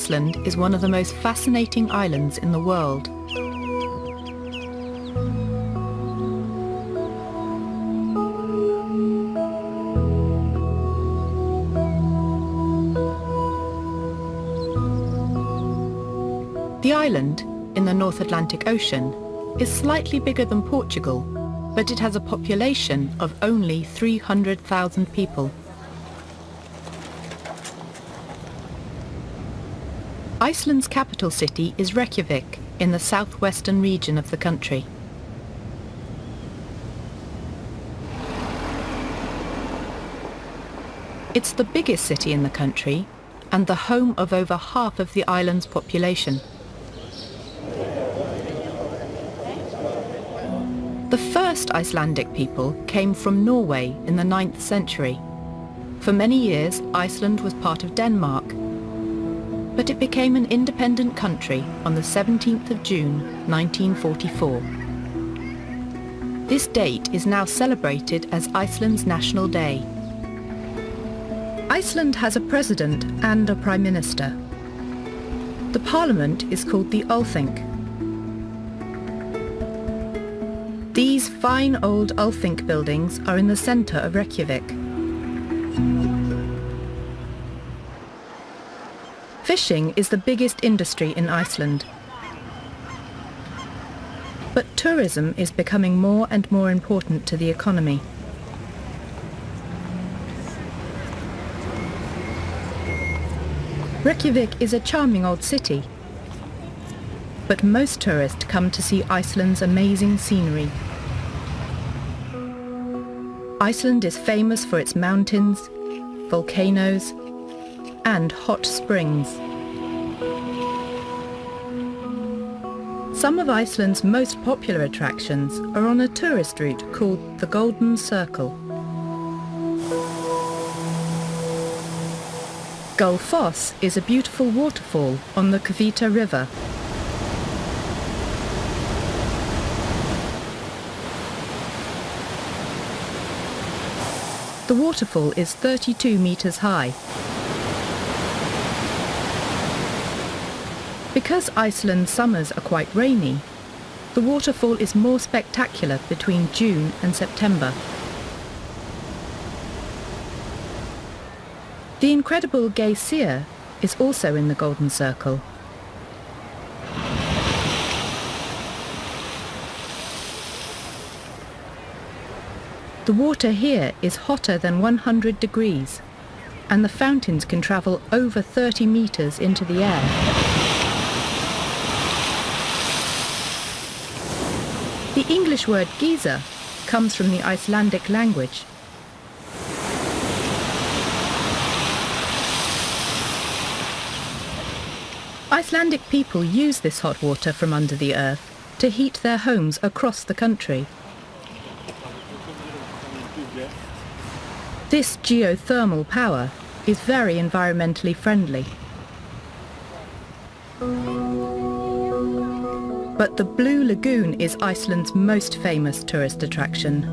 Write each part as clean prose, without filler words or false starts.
Iceland is one of the most fascinating islands in the world. The island, in the North Atlantic Ocean, is slightly bigger than Portugal, but it has a population of only 300,000 people. Iceland's capital city is Reykjavik, in the southwestern region of the country. It's the biggest city in the country and the home of over half of the island's population. The first Icelandic people came from Norway in the 9th century. For many years, Iceland was part of Denmark, but it became an independent country on the 17th of June 1944. This date is now celebrated as Iceland's National Day. Iceland has a president and a prime minister. The parliament is called the Althing. These fine old Althing buildings are in the centre of Reykjavik. Fishing is the biggest industry in Iceland. But tourism is becoming more and more important to the economy. Reykjavik is a charming old city, but most tourists come to see Iceland's amazing scenery. Iceland is famous for its mountains, volcanoes, and hot springs. Some of Iceland's most popular attractions are on a tourist route called the Golden Circle. Gullfoss is a beautiful waterfall on the Kvita River. The waterfall is 32 meters high. Because Iceland's summers are quite rainy, the waterfall is more spectacular between June and September. The incredible Geysir is also in the Golden Circle. The water here is hotter than 100 degrees, and the fountains can travel over 30 meters into the air. The English word geyser comes from the Icelandic language. Icelandic people use this hot water from under the earth to heat their homes across the country. This geothermal power is very environmentally friendly. But the Blue Lagoon is Iceland's most famous tourist attraction.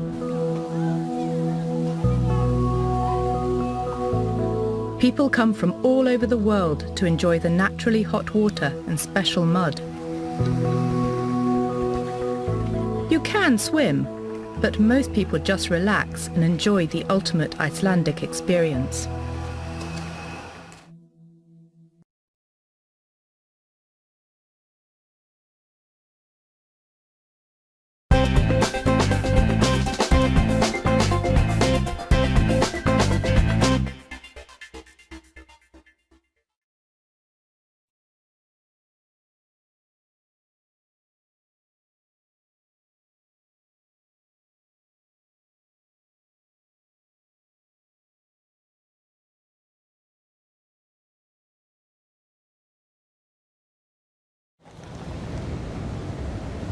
People come from all over the world to enjoy the naturally hot water and special mud. You can swim, but most people just relax and enjoy the ultimate Icelandic experience.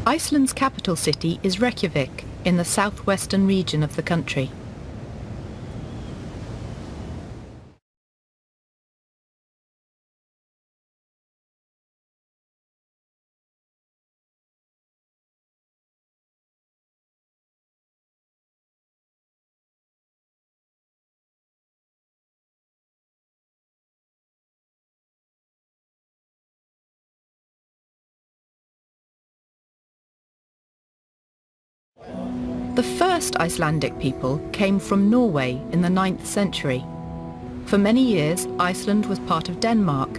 Iceland's capital city is Reykjavik, in the southwestern region of the country. The first Icelandic people came from Norway in the 9th century. For many years, Iceland was part of Denmark.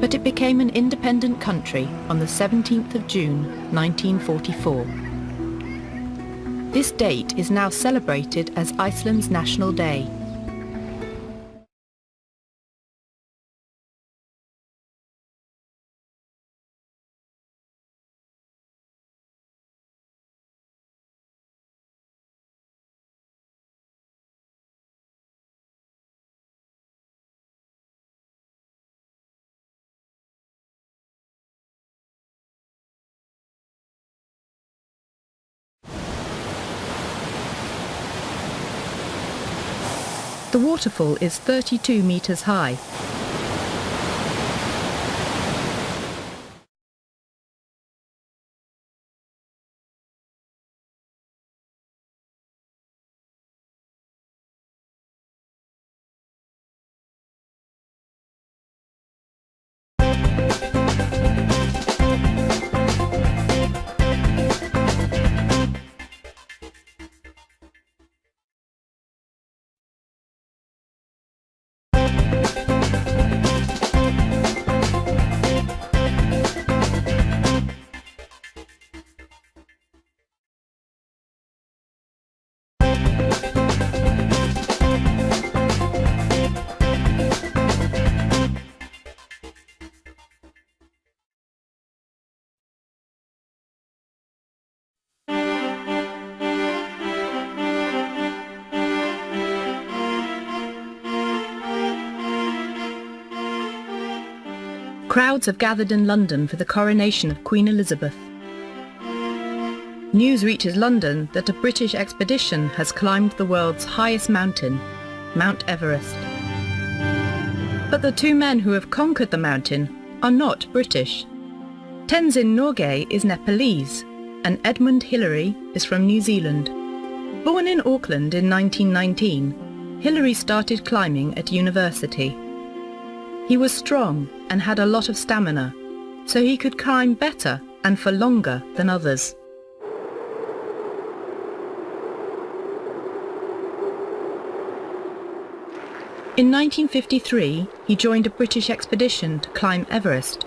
But it became an independent country on the 17th of June, 1944. This date is now celebrated as Iceland's National Day. The waterfall is 32 meters high. Crowds have gathered in London for the coronation of Queen Elizabeth. News reaches London that a British expedition has climbed the world's highest mountain, Mount Everest. But the two men who have conquered the mountain are not British. Tenzin Norgay is Nepalese, and Edmund Hillary is from New Zealand. Born in Auckland in 1919, Hillary started climbing at university. He was strong and had a lot of stamina, so he could climb better and for longer than others. In 1953, he joined a British expedition to climb Everest.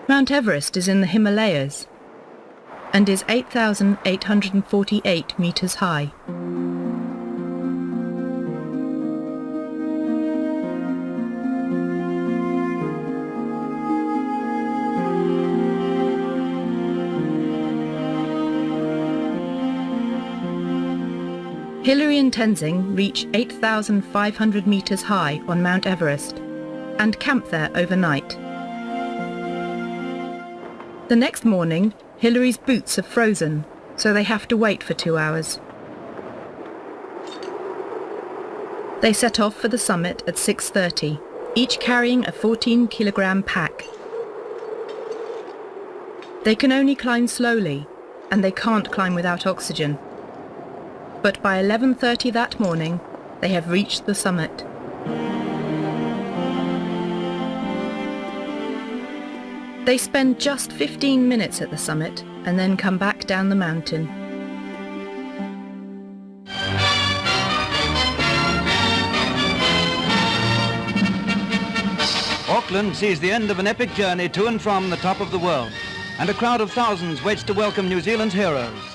Mount Everest is in the Himalayas and is 8,848 meters high. Hillary and Tenzing reach 8,500 meters high on Mount Everest and camp there overnight. The next morning, Hillary's boots are frozen, so they have to wait for 2 hours. They set off for the summit at 6:30, each carrying a 14-kilogram pack. They can only climb slowly, and they can't climb without oxygen. But by 11:30 that morning, they have reached the summit. They spend just 15 minutes at the summit and then come back down the mountain. Auckland sees the end of an epic journey to and from the top of the world, and a crowd of thousands waits to welcome New Zealand's heroes.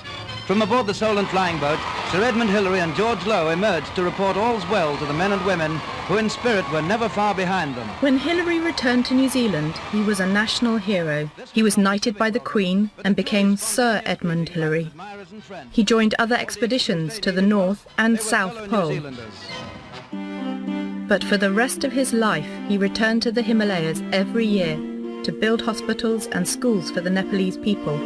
From aboard the Solent flying boat, Sir Edmund Hillary and George Lowe emerged to report all's well to the men and women who in spirit were never far behind them. When Hillary returned to New Zealand, he was a national hero. He was knighted by the Queen and became Sir Edmund Hillary. He joined other expeditions to the North and South Pole. But for the rest of his life, he returned to the Himalayas every year to build hospitals and schools for the Nepalese people.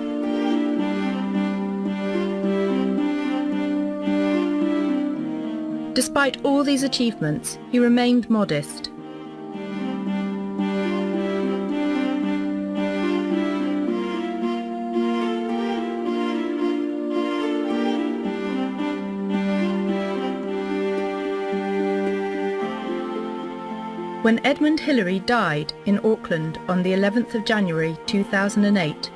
Despite all these achievements, he remained modest. When Edmund Hillary died in Auckland on the 11th of January 2008,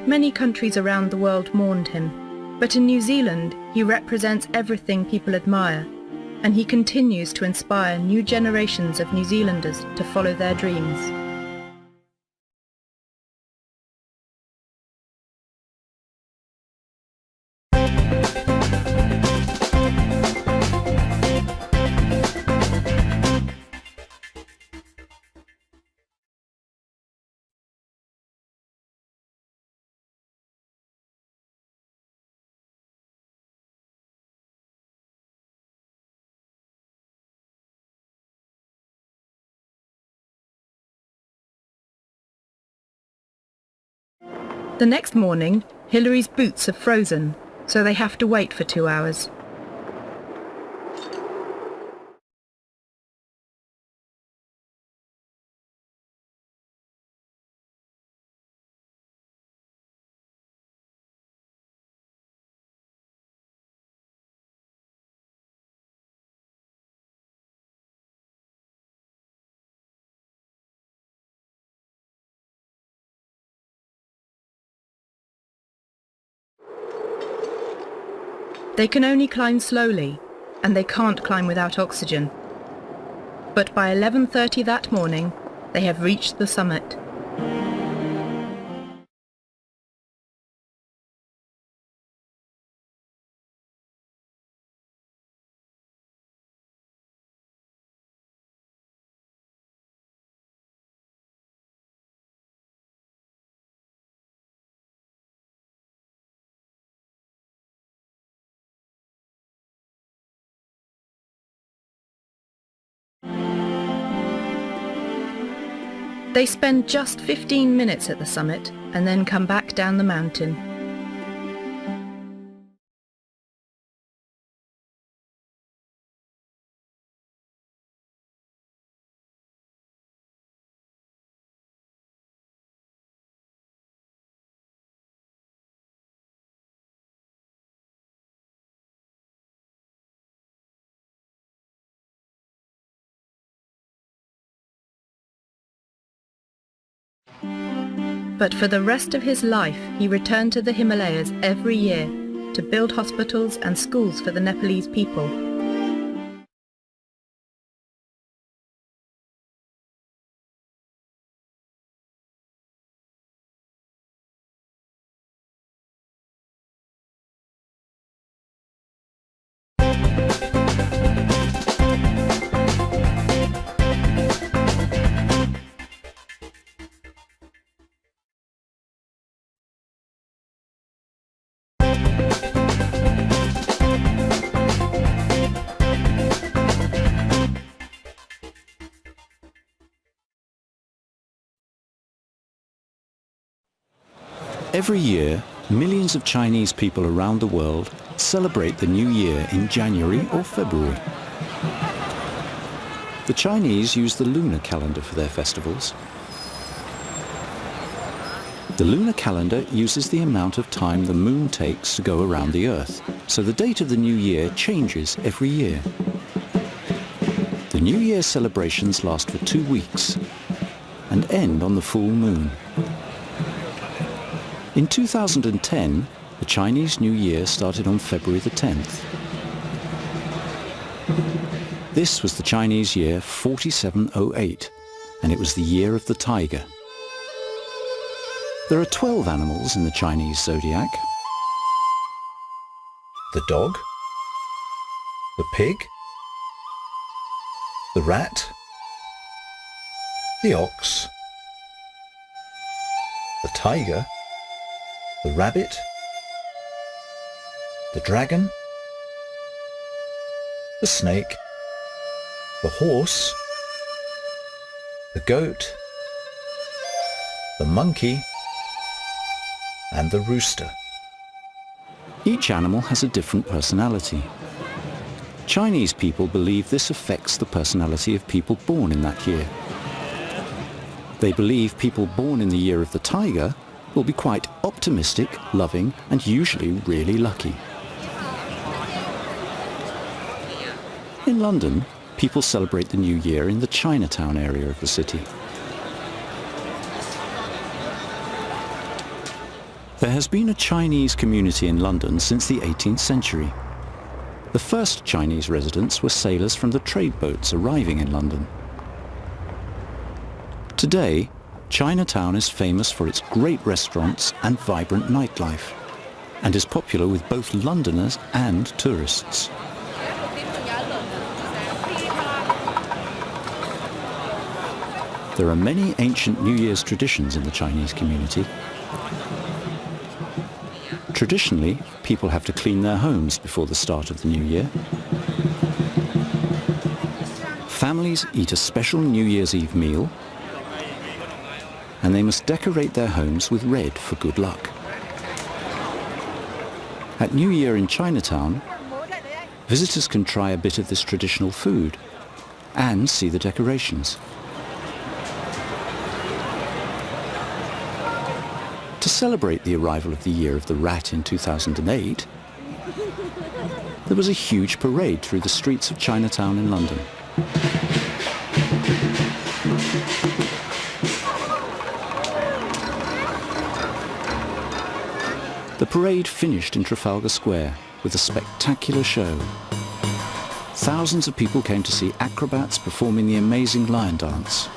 many countries around the world mourned him. But in New Zealand, he represents everything people admire, and he continues to inspire new generations of New Zealanders to follow their dreams. The next morning, Hillary's boots are frozen, so they have to wait for 2 hours. They can only climb slowly, and they can't climb without oxygen. But by 11:30 that morning, they have reached the summit. They spend just 15 minutes at the summit and then come back down the mountain. But for the rest of his life, he returned to the Himalayas every year to build hospitals and schools for the Nepalese people. Every year, millions of Chinese people around the world celebrate the New Year in January or February. The Chinese use the lunar calendar for their festivals. The lunar calendar uses the amount of time the moon takes to go around the Earth, so the date of the New Year changes every year. The New Year celebrations last for 2 weeks and end on the full moon. In 2010, the Chinese New Year started on February the 10th. This was the Chinese year 4708, and it was the year of the tiger. There are 12 animals in the Chinese zodiac. The dog, the pig, the rat, the ox, the tiger, the rabbit, the dragon, the snake, the horse, the goat, the monkey, and the rooster. Each animal has a different personality. Chinese people believe this affects the personality of people born in that year. They believe people born in the year of the tiger will be quite optimistic, loving, and usually really lucky. In London, people celebrate the New Year in the Chinatown area of the city. There has been a Chinese community in London since the 18th century. The first Chinese residents were sailors from the trade boats arriving in London. Today, Chinatown is famous for its great restaurants and vibrant nightlife, and is popular with both Londoners and tourists. There are many ancient New Year's traditions in the Chinese community. Traditionally, people have to clean their homes before the start of the New Year. Families eat a special New Year's Eve meal, and they must decorate their homes with red for good luck. At New Year in Chinatown, visitors can try a bit of this traditional food and see the decorations. To celebrate the arrival of the Year of the Rat in 2008, there was a huge parade through the streets of Chinatown in London. The parade finished in Trafalgar Square with a spectacular show. Thousands of people came to see acrobats performing the amazing lion dance.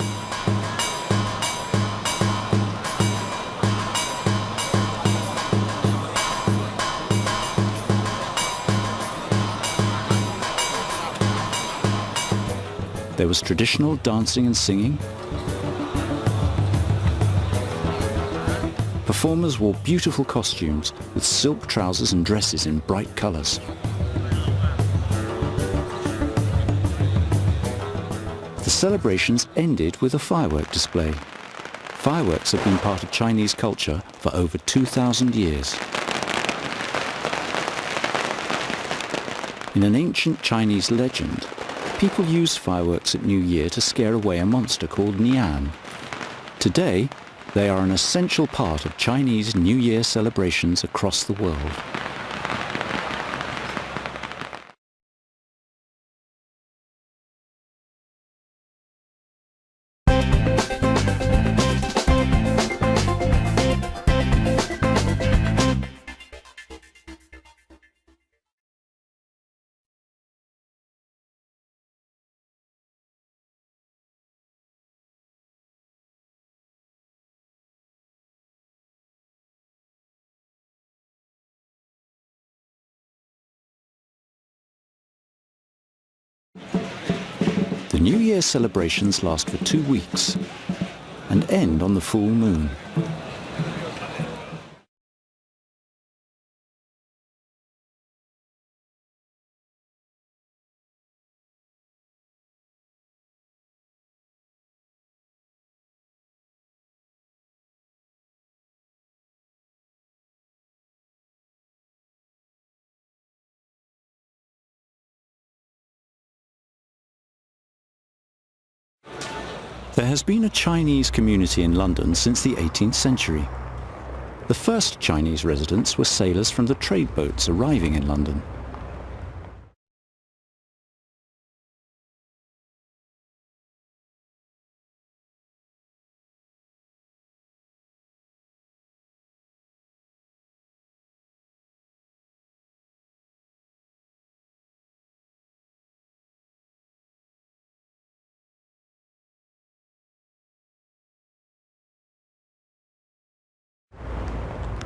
There was traditional dancing and singing. Performers wore beautiful costumes with silk trousers and dresses in bright colours. The celebrations ended with a firework display. Fireworks have been part of Chinese culture for over 2,000 years. In an ancient Chinese legend, people use fireworks at New Year to scare away a monster called Nian. Today, they are an essential part of Chinese New Year celebrations across the world. The New Year celebrations last for 2 weeks and end on the full moon. There has been a Chinese community in London since the 18th century. The first Chinese residents were sailors from the trade boats arriving in London.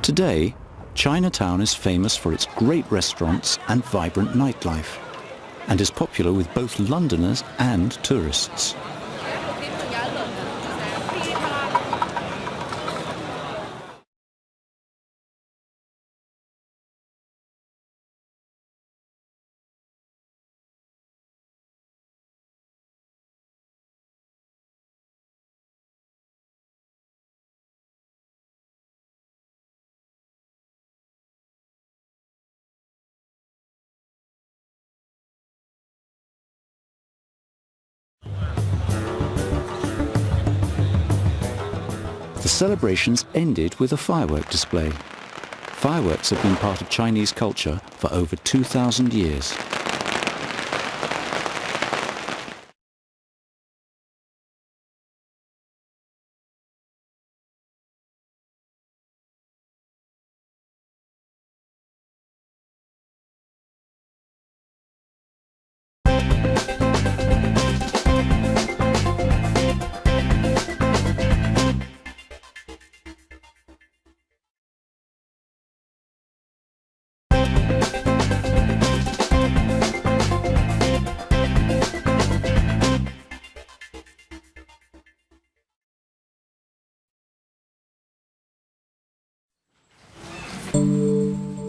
Today, Chinatown is famous for its great restaurants and vibrant nightlife, and is popular with both Londoners and tourists. The celebrations ended with a firework display. Fireworks have been part of Chinese culture for over 2,000 years.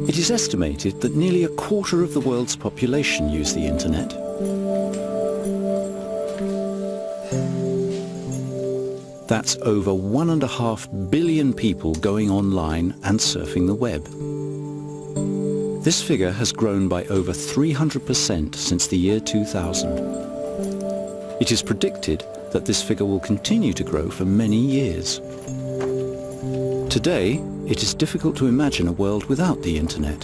It is estimated that nearly a quarter of the world's population use the internet. That's over 1.5 billion people going online and surfing the web. This figure has grown by over 300% since the year 2000. It is predicted that this figure will continue to grow for many years. Today, it is difficult to imagine a world without the internet.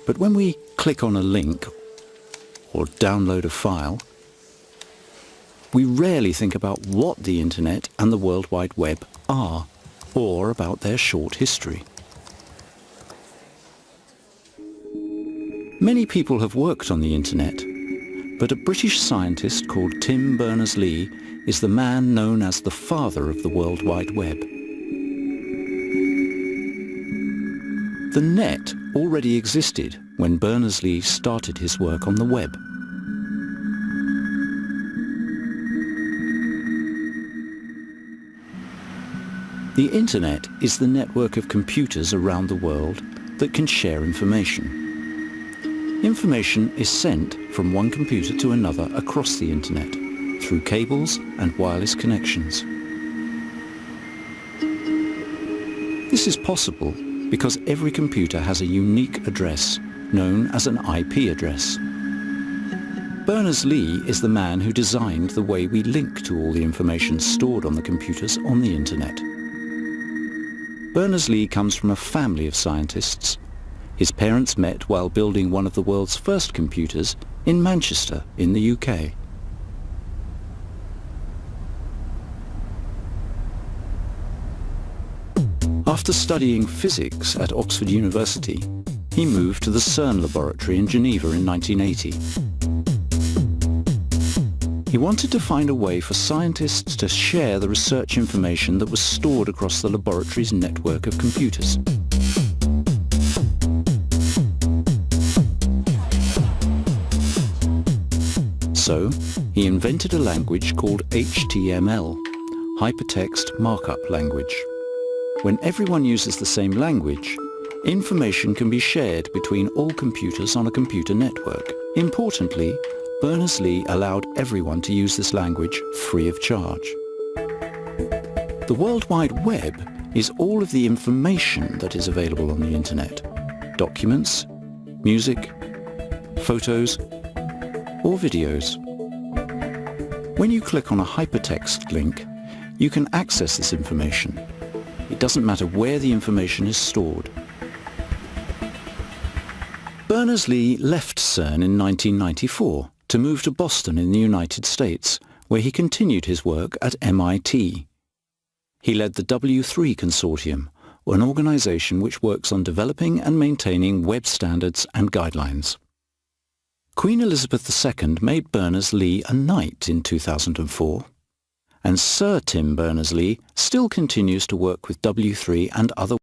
But when we click on a link or download a file, we rarely think about what the internet and the World Wide Web are, or about their short history. Many people have worked on the internet, but a British scientist called Tim Berners-Lee is the man known as the father of the World Wide Web. The net already existed when Berners-Lee started his work on the web. The internet is the network of computers around the world that can share information. Information is sent from one computer to another across the internet, through cables and wireless connections. This is possible because every computer has a unique address, known as an IP address. Berners-Lee is the man who designed the way we link to all the information stored on the computers on the internet. Berners-Lee comes from a family of scientists. His parents met while building one of the world's first computers in Manchester, in the UK. After studying physics at Oxford University, he moved to the CERN laboratory in Geneva in 1980. He wanted to find a way for scientists to share the research information that was stored across the laboratory's network of computers. So, he invented a language called HTML, Hypertext Markup Language. When everyone uses the same language, information can be shared between all computers on a computer network. Importantly, Berners-Lee allowed everyone to use this language free of charge. The World Wide Web is all of the information that is available on the internet. Documents, music, photos, or videos. When you click on a hypertext link, you can access this information. It doesn't matter where the information is stored. Berners-Lee left CERN in 1994 to move to Boston in the United States, where he continued his work at MIT. He led the W3 Consortium, an organization which works on developing and maintaining web standards and guidelines. Queen Elizabeth II made Berners-Lee a knight in 2004, and Sir Tim Berners-Lee still continues to work with W3 and other